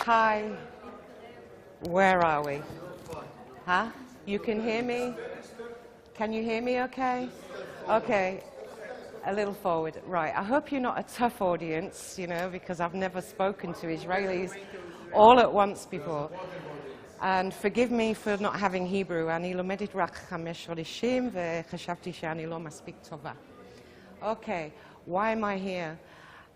Hi. Where are we? Huh? You can hear me? Can you hear me okay? Okay. A little forward. Right. I hope you're not a tough audience, you know, because I've never spoken to Israelis all at once before. And forgive me for not having Hebrew. אני לומדת רק 5 חודשים וחשבתי שאני לא מספיק טובה. Okay. Why am I here?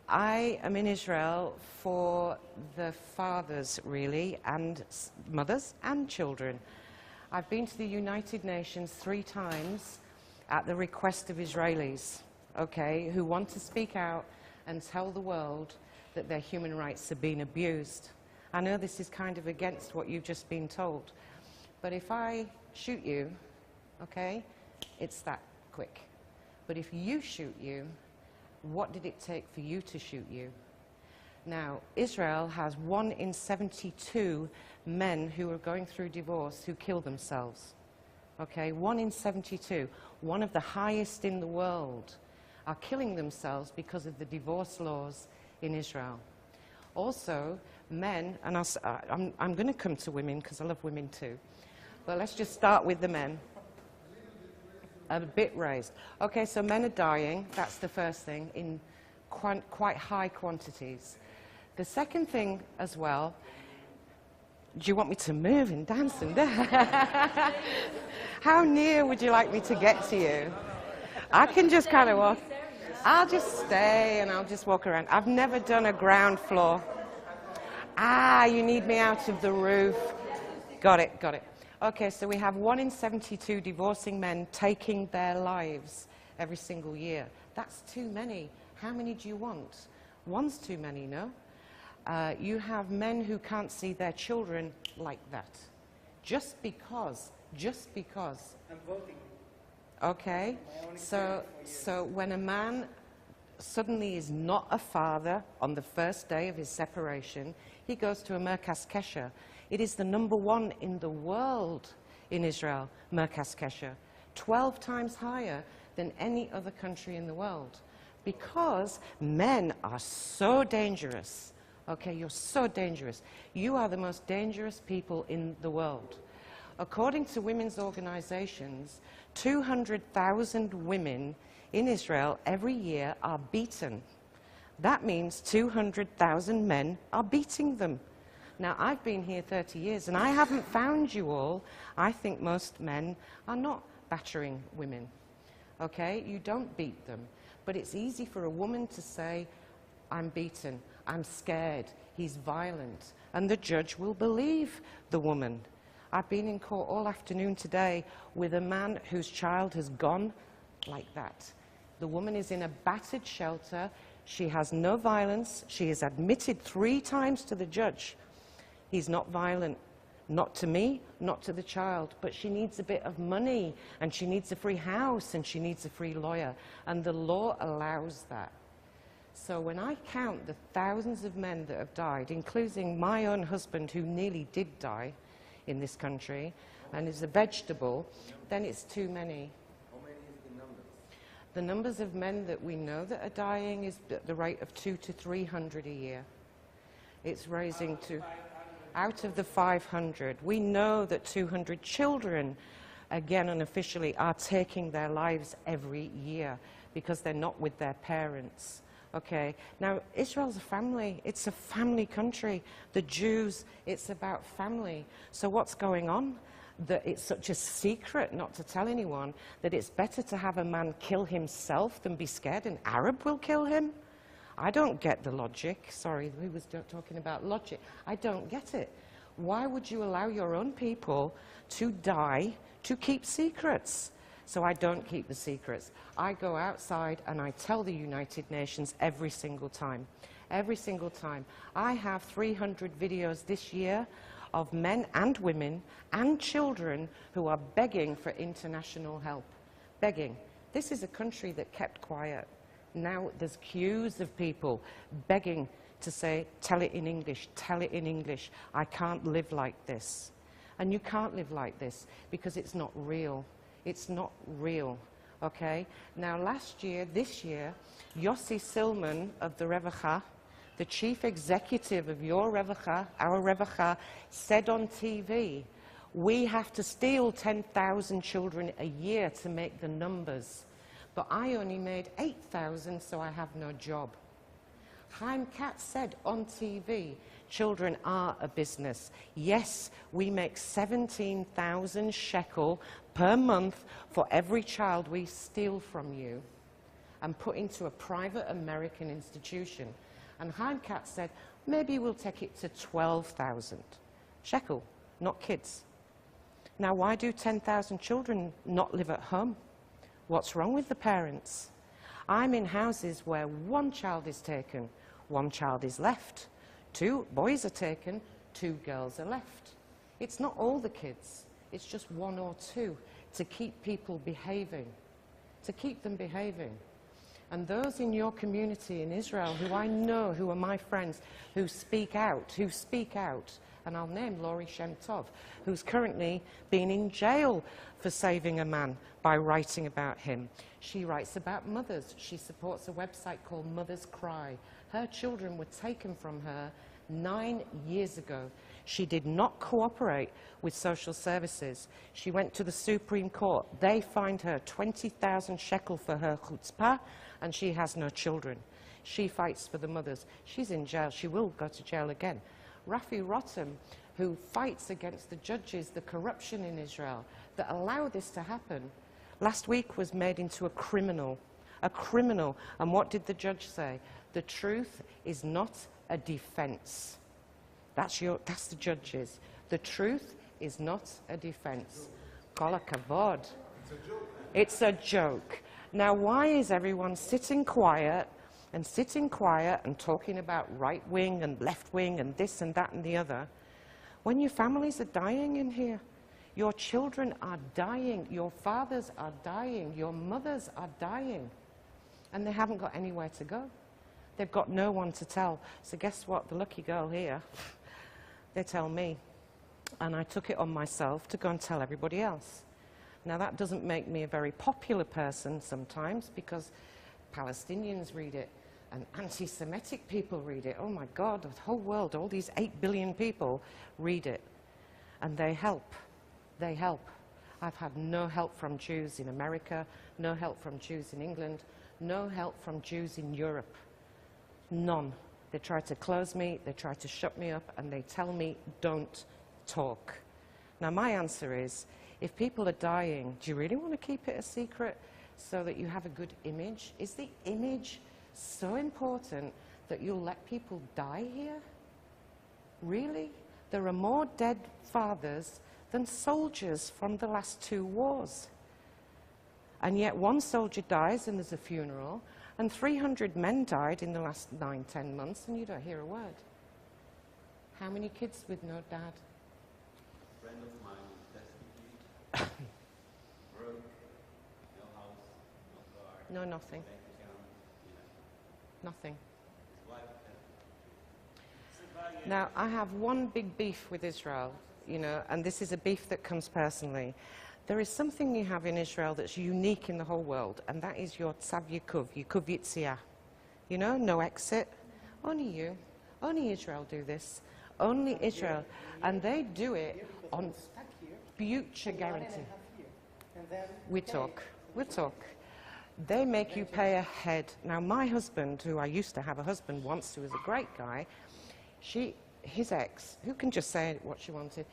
I am in Israel for the fathers, really, and mothers and children. I've been to the United Nations 3 times at the request of Israelis, okay, who want to speak out and tell the world that their human rights are being abused. I know this is kind of against what you've just been told, but if I shoot you, okay, it's that quick. But if you shoot you, what did it take for you to shoot you? Now, Israel has 1 in 72 men who are going through divorce who kill themselves. Okay, 1 in 72, one of the highest in the world, are killing themselves because of the divorce laws in Israel. Also, men, and I'm going to come to women because I love women too, but let's just start with the men. A bit raised. Okay, so men are dying, that's the first thing, in quite high quantities. The second thing as well, do you want me to move and dance and how near would you like me to get to you? I can just kind of walk. I'll just stay and I'll just walk around. I've never done a ground floor. Ah, you need me out of the roof. Got it, got it. Okay, so we have 1 in 72 divorcing men taking their lives every single year. That's too many. How many do you want? 1's too many, no? You have men who can't see their children like that. Just because. I'm voting. Okay, so when a man suddenly is not a father on the first day of his separation, he goes to a Merkas Kesher. It is the #1 in the world in Israel, Merkas Kesher, 12 times higher than any other country in the world, because men are so dangerous. Okay, you're so dangerous. You are the most dangerous people in the world. According to women's organizations, 200,000 women in Israel every year are beaten. That means 200,000 men are beating them. Now, I've been here 30 years, and I haven't found you all. I think most men are not battering women, okay? You don't beat them. But it's easy for a woman to say, I'm beaten, I'm scared, he's violent, and the judge will believe the woman. I've been in court all afternoon today with a man whose child has gone like that. The woman is in a battered shelter. She has no violence. She is admitted 3 times to the judge. He's not violent, not to me, not to the child, but she needs a bit of money, and she needs a free house, and she needs a free lawyer, and the law allows that. So when I count the thousands of men that have died, including my own husband who nearly did die in this country, and is a vegetable, then it's too many. How many is the numbers? The numbers of men that we know that are dying is at the rate of 200 to 300 a year. It's raising to... Out of the 500, we know that 200 children, again unofficially, are taking their lives every year because they're not with their parents. Okay, now Israel's a family. It's a family country. The Jews, it's about family. So what's going on? That it's such a secret not to tell anyone that it's better to have a man kill himself than be scared an Arab will kill him? I don't get the logic. Sorry, we was talking about logic. I don't get it. Why would you allow your own people to die to keep secrets? So I don't keep the secrets. I go outside and I tell the United Nations every single time. Every single time. I have 300 videos this year of men and women and children who are begging for international help. Begging. This is a country that kept quiet. Now there's queues of people begging to say, tell it in English, tell it in English. I can't live like this. And you can't live like this because it's not real. It's not real, okay? Now last year, this year, Yossi Silman of the Revacha, The chief executive of your Revacha, our Revacha, said on TV, we have to steal 10,000 children a year to make the numbers. But I only made 8,000, so I have no job. Chaim Katz said on TV, children are a business. Yes, we make 17,000 shekel per month for every child we steal from you and put into a private American institution. And Chaim Katz said, maybe we'll take it to 12,000 shekel, not kids. Now, why do 10,000 children not live at home? What's wrong with the parents? I'm in houses where one child is taken, one child is left. 2 boys are taken, 2 girls are left. It's not all the kids, it's just 1 or 2 to keep people behaving, to keep them behaving. And those in your community in Israel who I know, who are my friends, who speak out, and I'll name Laurie Shem Tov, who's currently been in jail for saving a man by writing about him. She writes about mothers. She supports a website called Mothers Cry. Her children were taken from her 9 years ago. She did not cooperate with social services. She went to the Supreme Court. They fined her 20,000 shekel for her chutzpah, and she has no children. She fights for the mothers. She's in jail. She will go to jail again. Rafi Rotem, who fights against the judges, the corruption in Israel that allow this to happen, last week was made into a criminal. A criminal. And what did the judge say? The truth is not a defense. That's the judges. The truth is not a defense. Kol hakavod. It's a joke. Now, why is everyone sitting quiet and talking about right wing and left wing and this and that and the other, when your families are dying in here? Your children are dying, your fathers are dying, your mothers are dying, and they haven't got anywhere to go. They've got no one to tell. So guess what? The lucky girl here, they tell me. And I took it on myself to go and tell everybody else. Now, that doesn't make me a very popular person sometimes, because Palestinians read it and anti-Semitic people read it. Oh my God, the whole world, all these 8 billion people read it. And they help. They help. I've had no help from Jews in America, no help from Jews in England, no help from Jews in Europe. None. They try to close me, they try to shut me up, and they tell me, don't talk. Now, my answer is, if people are dying, do you really want to keep it a secret so that you have a good image? Is the image so important that you'll let people die here? Really? There are more dead fathers than soldiers from the last 2 wars. And yet 1 soldier dies and there's a funeral, and 300 men died in the last 9-10 months, and you don't hear a word. How many kids with no dad? A friend of mine is destitute, broke, no house, no car, No, nothing. bank account, Nothing. his wife dead. Now, I have one big beef with Israel, you know, and this is a beef that comes personally. There is something you have in Israel that's unique in the whole world, and that is your tzav yikuv, yikuv yitzia. You know, no exit. Only you. Only Israel do this. Only Israel. And they do it on future guarantee. We talk. We'll talk. They make you pay ahead. Now, my husband, who I used to have a husband once who was a great guy, his ex, who can just say what she wanted,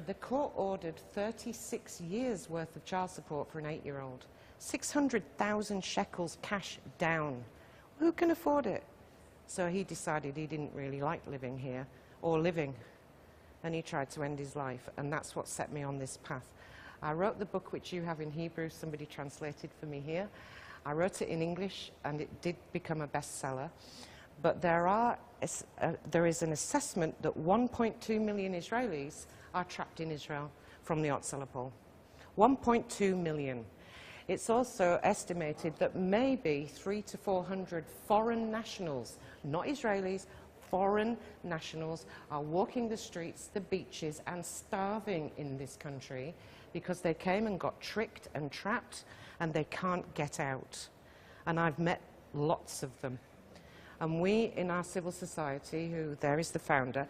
the court ordered 36 years worth of child support for an 8-year-old. 600,000 shekels cash down. Who can afford it? So he decided he didn't really like living here, or living, and he tried to end his life, and that's what set me on this path. I wrote the book which you have in Hebrew, somebody translated for me here. I wrote it in English, and it did become a bestseller. But there is an assessment that 1.2 million Israelis are trapped in Israel from the Otzala poll. 1.2 million. It's also estimated that maybe 300 to 400 foreign nationals, not Israelis, foreign nationals, are walking the streets, the beaches, and starving in this country because they came and got tricked and trapped, and they can't get out. And I've met lots of them. And we in our civil society, who there is the founder,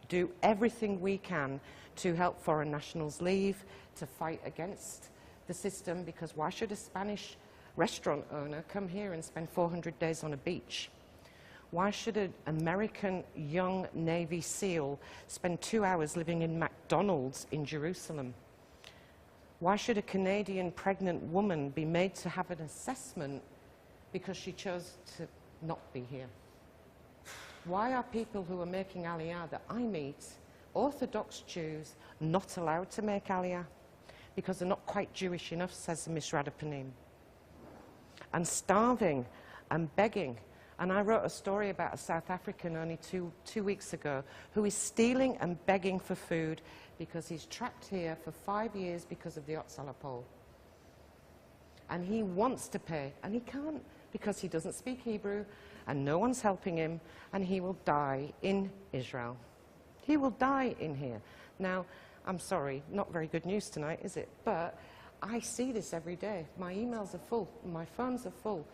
do everything we can to help foreign nationals leave, to fight against the system, because why should a Spanish restaurant owner come here and spend 400 days on a beach? Why should an American young Navy SEAL spend 2 hours living in McDonald's in Jerusalem? Why should a Canadian pregnant woman be made to have an assessment because she chose to not be here? Why are people who are making Aliyah that I meet, Orthodox Jews, not allowed to make Aliyah? Because they're not quite Jewish enough, says Miss Radapanim. And starving and begging. And I wrote a story about a South African only two weeks ago who is stealing and begging for food because he's trapped here for 5 years because of the Otsala poll. And he wants to pay, and he can't because he doesn't speak Hebrew, and no one's helping him, and he will die in Israel. He will die in here. Now, I'm sorry, not very good news tonight, is it? But I see this every day. My emails are full, my phones are full.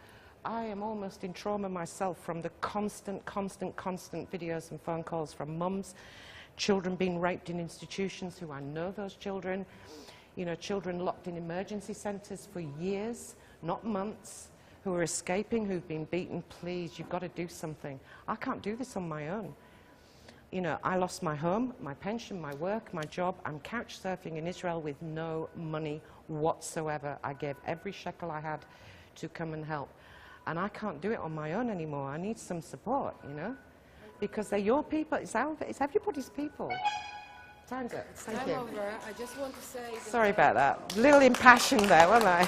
I am almost in trauma myself from the constant videos and phone calls from mums, children being raped in institutions who I know those children, you know, children locked in emergency centres for years, not months, who are escaping, who've been beaten. Please, you've got to do something. I can't do this on my own. You know, I lost my home, my pension, my work, my job. I'm couch surfing in Israel with no money whatsoever. I gave every shekel I had to come and help. And I can't do it on my own anymore. I need some support, you know, because they're your people. It's everybody's people. Time's up. Thank you. Over. I just want to say... Sorry about that. A little impassioned there, wasn't I?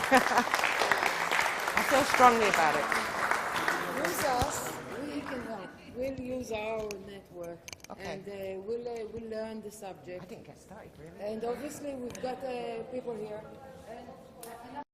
I feel strongly about it. Use us. We can help. We'll use our network. Okay. And we'll learn the subject. I didn't get started, really. And obviously we've got people here